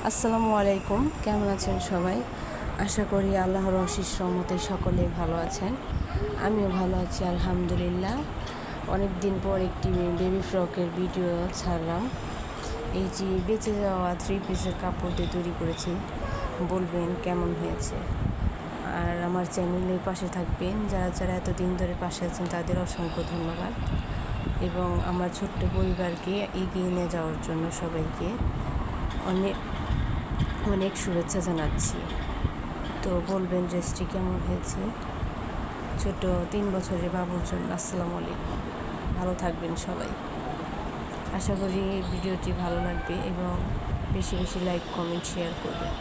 আসসালামু আলাইকুম, কেমন আছেন সবাই? আশা করি আল্লাহর অশেষ রহমতে সকলে ভালো আছেন। আমিও ভালো আছি আলহামদুলিল্লাহ। অনেক দিন পর একটি বেবি ফ্রকের ভিডিও ছাড়লাম। এই যে বেঁচে যাওয়া 3 পিসের কাপড় দিয়ে তৈরি করেছি, বলবেন কেমন হয়েছে। আর আমার চ্যানেলের পাশে থাকবেন, যারা যারা এতদিন ধরে পাশে আছেন তাদের অসংখ্য ধন্যবাদ। এবং আমার ছোট্ট পরিবারকে এগিয়ে নিয়ে যাওয়ার জন্য সবাইকে অনেক অনেক শুভেচ্ছা জানাচ্ছি। তো বলবেন ড্রেসটি কেমন হয়েছে। ছোট 3 বছরের বাবুর জন্য। আসসালামু আলাইকুম, ভালো থাকবেন সবাই। আশা করি এই ভিডিওটি ভালো লাগবে এবং বেশি বেশি লাইক, কমেন্ট, শেয়ার করবেন।